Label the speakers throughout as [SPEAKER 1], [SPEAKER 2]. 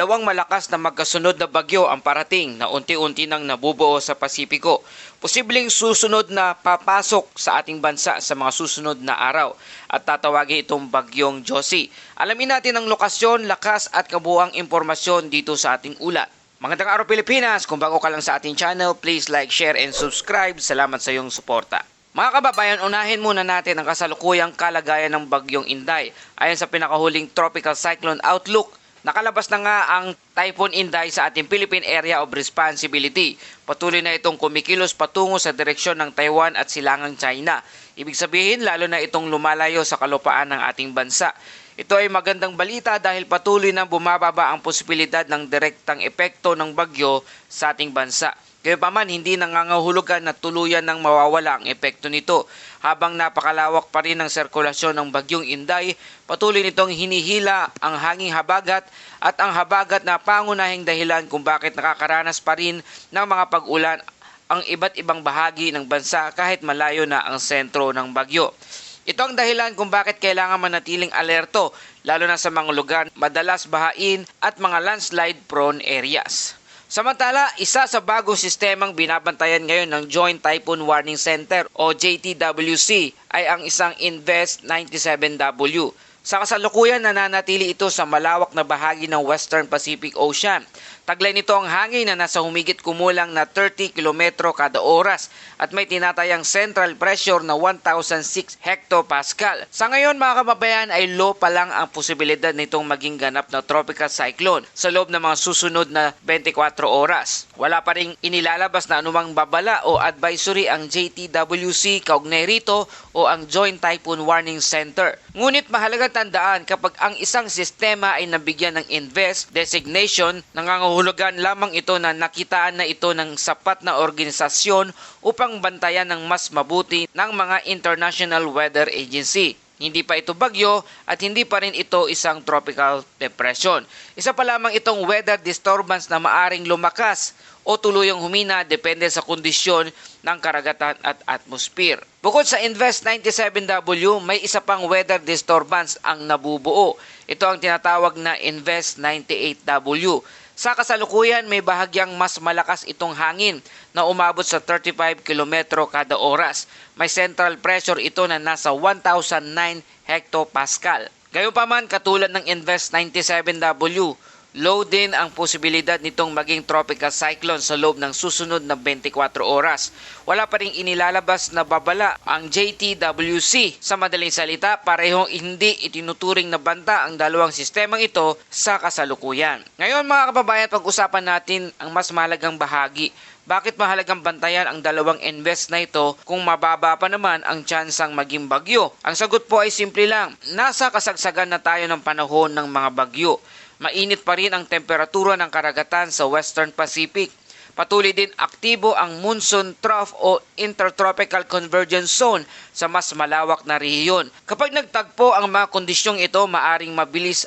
[SPEAKER 1] Dalawang malakas na magkasunod na bagyo ang parating na unti-unti nang nabubuo sa Pasipiko. Posibleng susunod na papasok sa ating bansa sa mga susunod na araw at tatawagin itong bagyong Josie. Alamin natin ang lokasyon, lakas at kabuuang impormasyon dito sa ating ulat. Magandang araw Pilipinas! Kung bago ka lang sa ating channel, please like, share and subscribe. Salamat sa iyong suporta. Mga kababayan, unahin muna natin ang kasalukuyang kalagayan ng bagyong Inday. Ayon sa pinakahuling Tropical Cyclone Outlook, nakalabas na nga ang Typhoon Inday sa ating Philippine Area of Responsibility. Patuloy na itong kumikilos patungo sa direksyon ng Taiwan at silangang China. Ibig sabihin, lalo na itong lumalayo sa kalupaan ng ating bansa. Ito ay magandang balita dahil patuloy na bumababa ang posibilidad ng direktang epekto ng bagyo sa ating bansa. Gayunpaman, hindi nangangahulugan na tuluyan ng mawawala ang epekto nito. Habang napakalawak pa rin ang sirkulasyon ng bagyong Inday, patuloy nitong hinihila ang hanging habagat at ang habagat na pangunahing dahilan kung bakit nakakaranas pa rin ng mga pag-ulan ang iba't ibang bahagi ng bansa kahit malayo na ang sentro ng bagyo. Ito ang dahilan kung bakit kailangan manatiling alerto, lalo na sa mga lugar madalas bahain at mga landslide prone areas. Samantala, isa sa bagong sistemang binabantayan ngayon ng Joint Typhoon Warning Center o JTWC ay ang isang Invest 97W. Sa kasalukuyan, nananatili ito sa malawak na bahagi ng Western Pacific Ocean. Taglay nito ang hangin na nasa humigit kumulang na 30 km kada oras at may tinatayang central pressure na 1,006 hectopascal. Sa ngayon mga kababayan ay low pa lang ang posibilidad nitong maging ganap na tropical cyclone sa loob ng mga susunod na 24 oras. Wala pa ring inilalabas na anumang babala o advisory ang JTWC kaugnay rito o ang Joint Typhoon Warning Center. Ngunit mahalagang tandaan kapag ang isang sistema ay nabigyan ng Invest designation, nangangahulugan lamang ito na nakitaan na ito ng sapat na organisasyon upang bantayan ng mas mabuti ng mga International Weather Agency. Hindi pa ito bagyo at hindi pa rin ito isang tropical depression. Isa pa lamang itong weather disturbance na maaring lumakas o tuluyang humina depende sa kondisyon ng karagatan at atmosphere. Bukod sa Invest 97W, may isa pang weather disturbance ang nabubuo. Ito ang tinatawag na Invest 98W. Sa kasalukuyan, may bahagyang mas malakas itong hangin na umabot sa 35 km kada oras. May central pressure ito na nasa 1,009 hectopascal. Gayunpaman, katulad ng Invest 97W, low din ang posibilidad nitong maging tropical cyclone sa loob ng susunod na 24 oras. Wala pa ring inilalabas na babala ang JTWC. Sa madaling salita, parehong hindi itinuturing na banta ang dalawang sistemang ito sa kasalukuyan. Ngayon mga kababayan, pag-usapan natin ang mas mahalagang bahagi. Bakit mahalagang bantayan ang dalawang invest na ito kung mababa pa naman ang tsansang maging bagyo? Ang sagot po ay simple lang. Nasa kasagsagan na tayo ng panahon ng mga bagyo. Mainit pa rin ang temperatura ng karagatan sa Western Pacific. Patuloy din aktibo ang monsoon trough o intertropical convergence zone sa mas malawak na rehiyon. Kapag nagtagpo ang mga kondisyong ito, maaring mabilis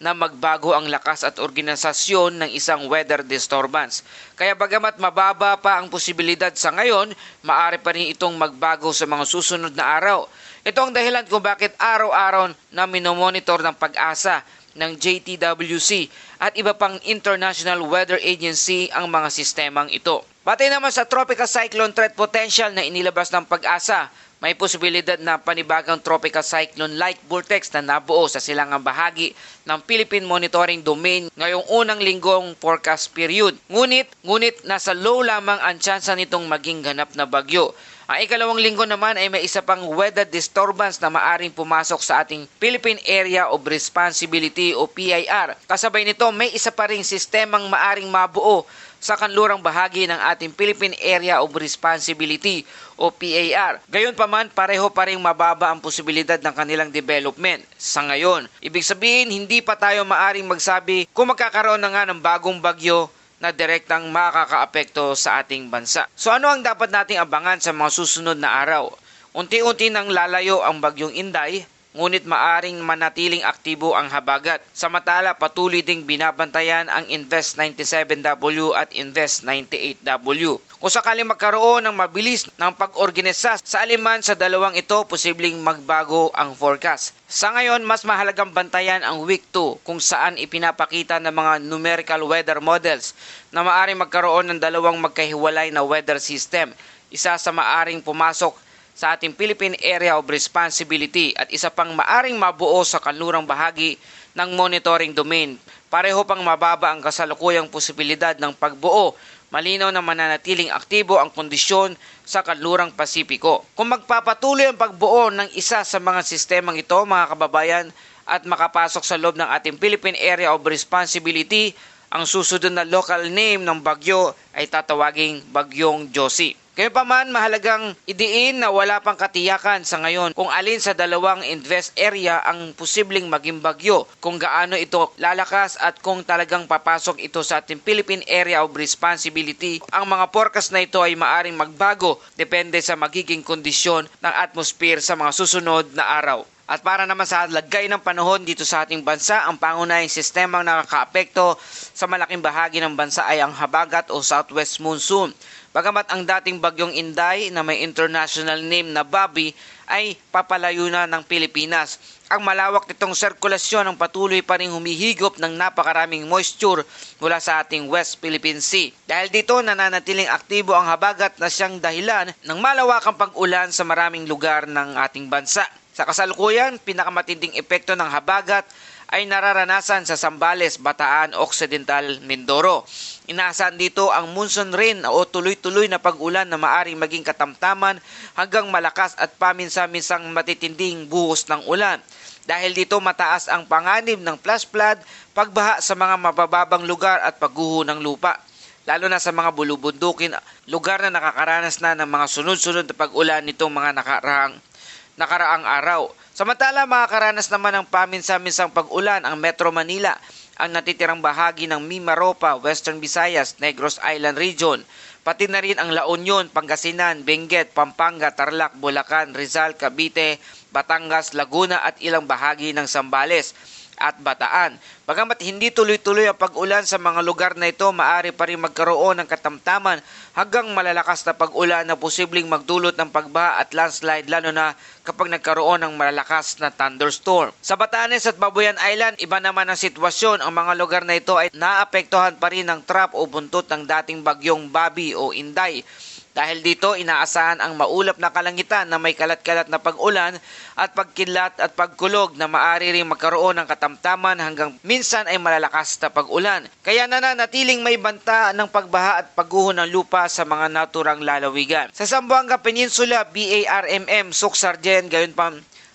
[SPEAKER 1] na magbago ang lakas at organisasyon ng isang weather disturbance. Kaya bagamat mababa pa ang posibilidad sa ngayon, maaari pa rin itong magbago sa mga susunod na araw. Ito ang dahilan kung bakit araw-araw na minomonitor ng Pag-asa ng JTWC at iba pang International Weather Agency ang mga sistemang ito. Batay naman sa tropical cyclone threat potential na inilabas ng Pag-asa, may posibilidad na panibagang tropical cyclone-like vortex na nabuo sa silangang bahagi ng Philippine Monitoring Domain ngayong unang linggong forecast period. Ngunit nasa low lamang ang tsansa nitong maging ganap na bagyo. Ang ikalawang linggo naman ay may isa pang weather disturbance na maaring pumasok sa ating Philippine Area of Responsibility o PIR. Kasabay nito, may isa pa ring sistemang maaring mabuo sa kanlurang bahagi ng ating Philippine Area of Responsibility o PAR. Gayunpaman, pareho pa ring mababa ang posibilidad ng kanilang development sa ngayon. Ibig sabihin, hindi pa tayo maaring magsabi kung magkakaroon na nga ng bagong bagyo na direktang makakaapekto sa ating bansa. So ano ang dapat nating abangan sa mga susunod na araw? Unti-unti nang lalayo ang bagyong Inday ngunit maaring manatiling aktibo ang habagat. Samantala, patuloy ding binabantayan ang Invest 97W at Invest 98W. Kung sakaling magkaroon ng mabilis ng pag-organisa sa aliman sa dalawang ito, posibleng magbago ang forecast. Sa ngayon, mas mahalagang bantayan ang Week 2 kung saan ipinapakita ng mga numerical weather models na maaring magkaroon ng dalawang magkahiwalay na weather system. Isa sa maaring pumasok sa ating Philippine Area of Responsibility at isa pang maaring mabuo sa kanlurang bahagi ng monitoring domain. Pareho pang mababa ang kasalukuyang posibilidad ng pagbuo. Malinaw na mananatiling aktibo ang kondisyon sa kanlurang Pasipiko. Kung magpapatuloy ang pagbuo ng isa sa mga sistemang ito, mga kababayan, at makapasok sa loob ng ating Philippine Area of Responsibility, ang susunod na local name ng bagyo ay tatawaging Bagyong Josie. Gayunpaman, mahalagang idiin na wala pang katiyakan sa ngayon kung alin sa dalawang invest area ang posibleng maging bagyo, kung gaano ito lalakas at kung talagang papasok ito sa ating Philippine Area of Responsibility. Ang mga forecast na ito ay maaring magbago depende sa magiging kondisyon ng atmosphere sa mga susunod na araw. At para naman sa lagay ng panahon dito sa ating bansa, ang pangunahing sistemang nakakaapekto sa malaking bahagi ng bansa ay ang habagat o southwest monsoon. Bagamat ang dating bagyong Inday na may international name na Bobby ay papalayo na ng Pilipinas, ang malawak nitong sirkulasyon ang patuloy pa rin humihigop ng napakaraming moisture mula sa ating West Philippine Sea. Dahil dito nananatiling aktibo ang habagat na siyang dahilan ng malawakang pag-ulan sa maraming lugar ng ating bansa. Sa kasalukuyan, pinakamatinding epekto ng habagat ay nararanasan sa Zambales, Bataan, Occidental, Mindoro. Inaasahan dito ang monsoon rain o tuloy-tuloy na pag-ulan na maaring maging katamtaman hanggang malakas at paminsan-minsang matitinding buhos ng ulan. Dahil dito mataas ang panganib ng flash flood, pagbaha sa mga mabababang lugar at pagguho ng lupa. Lalo na sa mga bulubundukin, lugar na nakakaranas na ng mga sunod-sunod na pag-ulan nitong mga nakaraang araw. Samantala, makakaranas naman ng paminsan-minsang pag-ulan ang Metro Manila, ang natitirang bahagi ng Mimaropa, Western Visayas, Negros Island Region, pati na rin ang La Union, Pangasinan, Benguet, Pampanga, Tarlac, Bulacan, Rizal, Cavite, Batangas, Laguna at ilang bahagi ng Zambales at Bataan. Bagamat hindi tuloy-tuloy ang pag-ulan sa mga lugar na ito, maaari pa rin magkaroon ng katamtaman hanggang malalakas na pag-ulan na posibleng magdulot ng pagbaha at landslide, lalo na kapag nagkaroon ng malalakas na thunderstorm. Sa Batanes at Babuyan Island, iba naman ang sitwasyon. Ang mga lugar na ito ay naapektuhan pa rin ng trap o buntot ng dating bagyong Bobby o Inday. Dahil dito, inaasahan ang maulap na kalangitan na may kalat-kalat na pag-ulan at pagkidlat at pagkulog na maaari ring magkaroon ng katamtaman hanggang minsan ay malalakas na pag-ulan. Kaya nananatiling may banta ng pagbaha at pagguho ng lupa sa mga naturang lalawigan. Sa Zamboanga Peninsula, BARMM, Suksargen,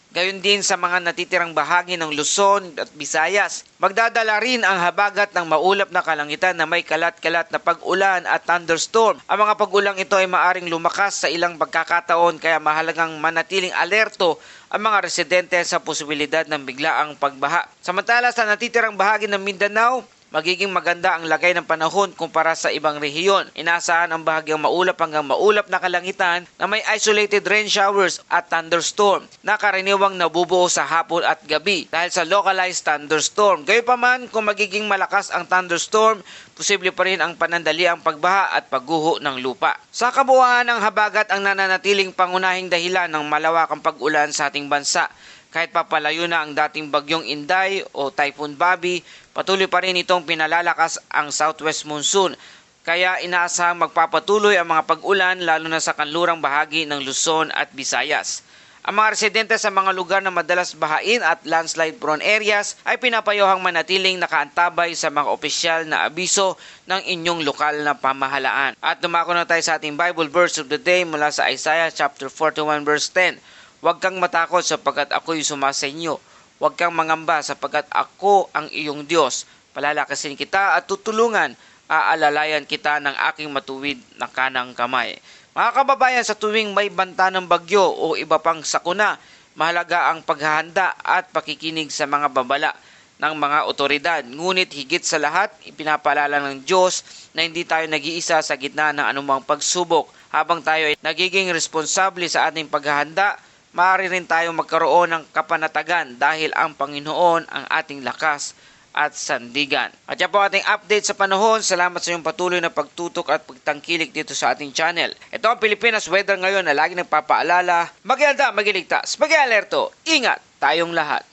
[SPEAKER 1] gayon din sa mga natitirang bahagi ng Luzon at Visayas. Magdadala rin ang habagat ng maulap na kalangitan na may kalat-kalat na pag-ulan at thunderstorm. Ang mga pag-ulang ito ay maaring lumakas sa ilang pagkakataon, kaya mahalagang manatiling alerto ang mga residente sa posibilidad ng biglaang pagbaha. Samantala, sa natitirang bahagi ng Mindanao, magiging maganda ang lagay ng panahon kumpara sa ibang rehiyon. Inaasahan ang bahagyang maulap hanggang maulap na kalangitan na may isolated rain showers at thunderstorm na karaniwang nabubuo sa hapon at gabi dahil sa localized thunderstorm. Gayunpaman, kung magiging malakas ang thunderstorm, posible pa rin ang panandaliang pagbaha at pagguho ng lupa. Sa kabuuan, ang habagat ang nananatiling pangunahing dahilan ng malawakang pag-ulan sa ating bansa. Kahit papalayo na ang dating bagyong Inday o Typhoon Bobby, patuloy pa rin itong pinalalakas ang southwest monsoon. Kaya inaasahang magpapatuloy ang mga pag-ulan lalo na sa kanlurang bahagi ng Luzon at Visayas. Ang mga residente sa mga lugar na madalas bahain at landslide prone areas ay pinapayuhang manatiling nakaantabay sa mga opisyal na abiso ng inyong lokal na pamahalaan. At dumako na tayo sa ating Bible verse of the day mula sa Isaiah chapter 41 verse 10. Huwag kang matakot sapagkat ako'y sumasa inyo. Huwag kang mangamba sapagkat ako ang iyong Diyos. Palalakasin kita at tutulungan. Aalalayan kita ng aking matuwid na kanang kamay. Mga kababayan, sa tuwing may banta ng bagyo o iba pang sakuna, mahalaga ang paghahanda at pakikinig sa mga babala ng mga otoridad. Ngunit higit sa lahat, ipinapaalala ng Diyos na hindi tayo nag-iisa sa gitna ng anumang pagsubok. Habang tayo ay nagiging responsable sa ating paghahanda, maaari rin tayong magkaroon ng kapanatagan dahil ang Panginoon ang ating lakas at sandigan. At yan po ating update sa panahon. Salamat sa iyong patuloy na pagtutok at pagtangkilik dito sa ating channel. Ito ang Pilipinas Weather ngayon na lagi nagpapaalala, mag-ialda, mag-iligtas, mag-alerto, ingat tayong lahat.